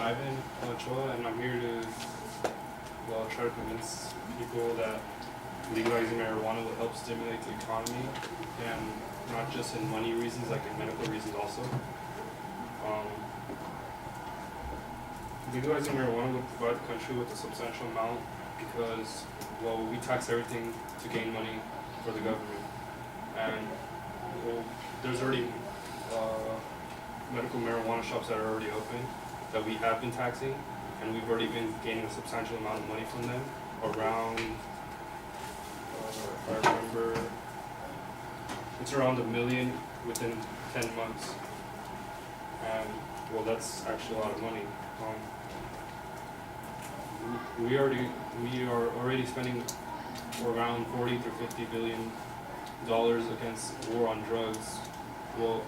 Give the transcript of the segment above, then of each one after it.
Ivan Ochoa, and I'm here to try to convince people that legalizing marijuana will help stimulate the economy, and not just in money reasons, like in medical reasons also. Legalizing marijuana would provide the country with a substantial amount because, well, we tax everything to gain money for the government, and well, there's already medical marijuana shops that are already open that we have been taxing, and we've already been gaining a substantial amount of money from them, around, if I remember, it's around $1 million within 10 months, and well, that's actually a lot of money. We are already spending around $40 to $50 billion against war on drugs. Well,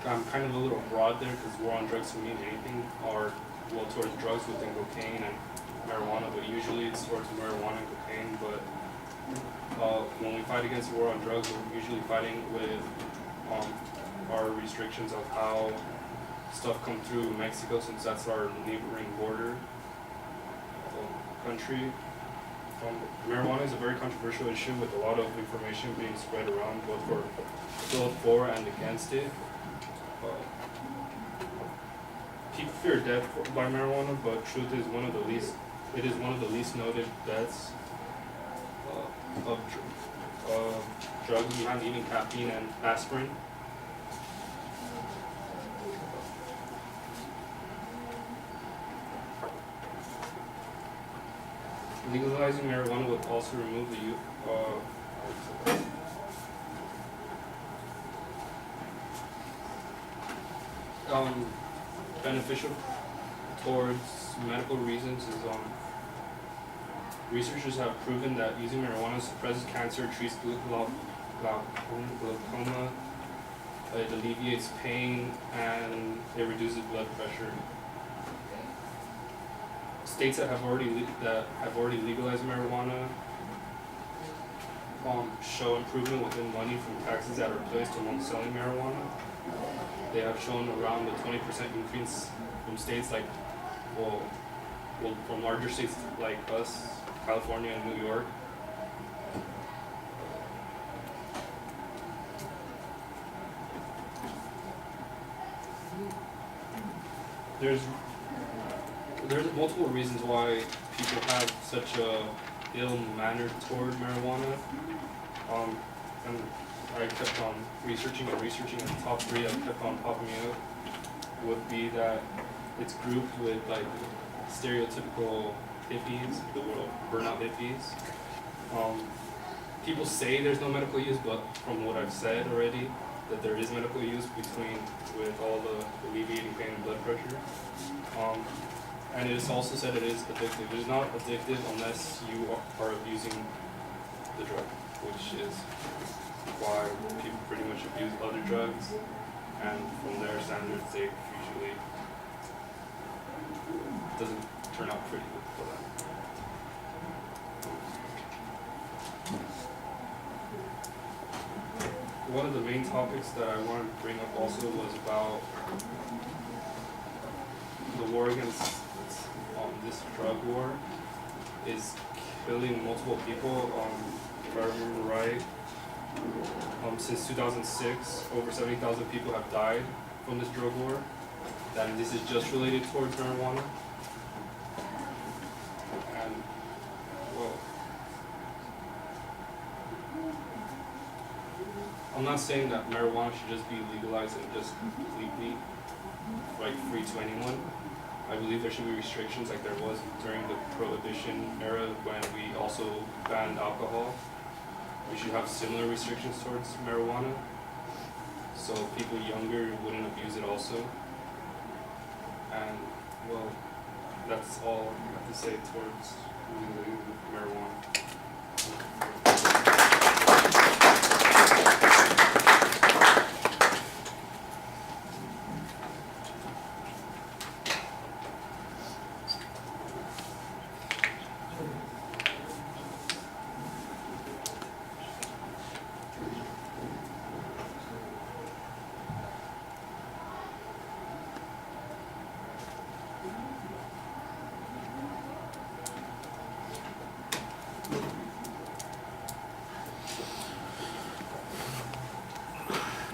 I'm kind of a little broad there because war on drugs can mean anything, or well, towards drugs within cocaine and marijuana, but usually it's towards marijuana and cocaine. But when we fight against war on drugs, we're usually fighting with our restrictions of how stuff come through Mexico, since that's our neighboring border country. Marijuana is a very controversial issue with a lot of information being spread around, both for and against it. People fear death by marijuana, but truth is it is one of the least noted deaths of drugs behind even caffeine and aspirin. Legalizing marijuana would also remove the beneficial towards medical reasons is researchers have proven that using marijuana suppresses cancer, treats glaucoma, it alleviates pain, and it reduces blood pressure. States that have already legalized marijuana show improvement within money from taxes that are placed on selling marijuana. They have shown around a 20% increase from states like, from larger states like us, California and New York. There's multiple reasons why people have such a ill manner toward marijuana, and I kept on researching, and the top three that kept on popping up would be that it's grouped with like stereotypical hippies, the world burnout hippies. People say there's no medical use, but from what I've said already, that there is medical use with all the alleviating pain and blood pressure. And it is also said it is addictive. It is not addictive unless you are abusing the drug, which is why people pretty much abuse other drugs, and from their standards, they usually doesn't turn out pretty good for them. One of the main topics that I wanted to bring up also was about the war against this drug war is killing multiple people. If I remember right, since 2006, over 70,000 people have died from this drug war. And this is just related towards marijuana. And well, I'm not saying that marijuana should just be legalized and just completely free to anyone. I believe there should be restrictions like there was during the Prohibition era when we also banned alcohol. We should have similar restrictions towards marijuana, so people younger wouldn't abuse it also. And well, that's all I have to say towards marijuana.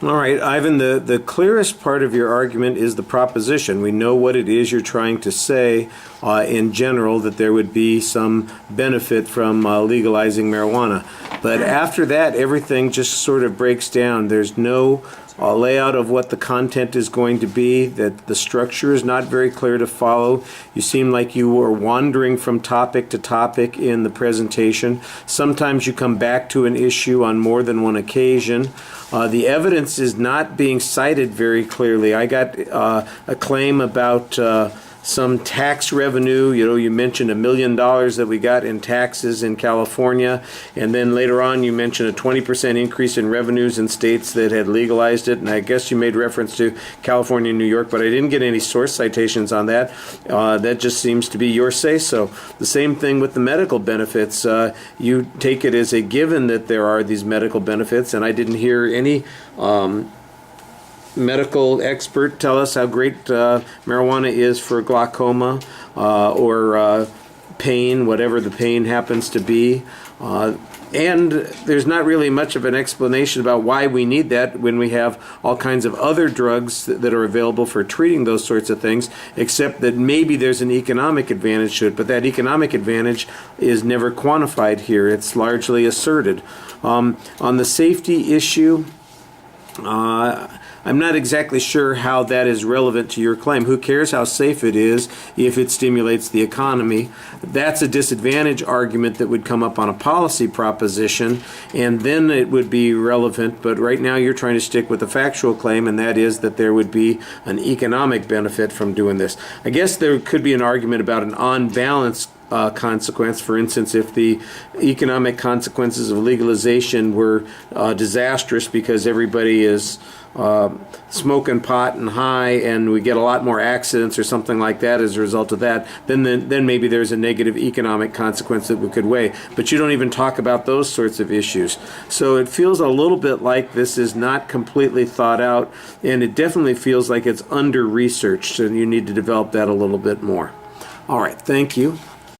All right, Ivan, the clearest part of your argument is the proposition. We know what it is you're trying to say in general, that there would be some benefit from legalizing marijuana. But after that, everything just sort of breaks down. There's no layout of what the content is going to be, that the structure is not very clear to follow. You seem like you were wandering from topic to topic in the presentation. Sometimes you come back to an issue on more than one occasion. The evidence is not being cited very clearly. I got a claim about some tax revenue. You know, you mentioned $1 million that we got in taxes in California, and then later on you mentioned a 20% increase in revenues in states that had legalized it, and I guess you made reference to California and New York, but I didn't get any source citations on that. That just seems to be your say-so. The same thing with the medical benefits. You take it as a given that there are these medical benefits, and I didn't hear any medical expert tell us how great marijuana is for glaucoma or pain, whatever the pain happens to be. And there's not really much of an explanation about why we need that when we have all kinds of other drugs that are available for treating those sorts of things, except that maybe there's an economic advantage to it, but that economic advantage is never quantified here. It's largely asserted. On the safety issue, I'm not exactly sure how that is relevant to your claim. Who cares how safe it is if it stimulates the economy? That's a disadvantage argument that would come up on a policy proposition, and then it would be relevant. But right now you're trying to stick with a factual claim, and that is that there would be an economic benefit from doing this. I guess there could be an argument about an on-balance consequence. For instance, if the economic consequences of legalization were disastrous because everybody is smoking pot and high and we get a lot more accidents or something like that as a result of that, then maybe there's a negative economic consequence that we could weigh. But you don't even talk about those sorts of issues. So it feels a little bit like this is not completely thought out, and it definitely feels like it's under-researched, and you need to develop that a little bit more. All right, thank you.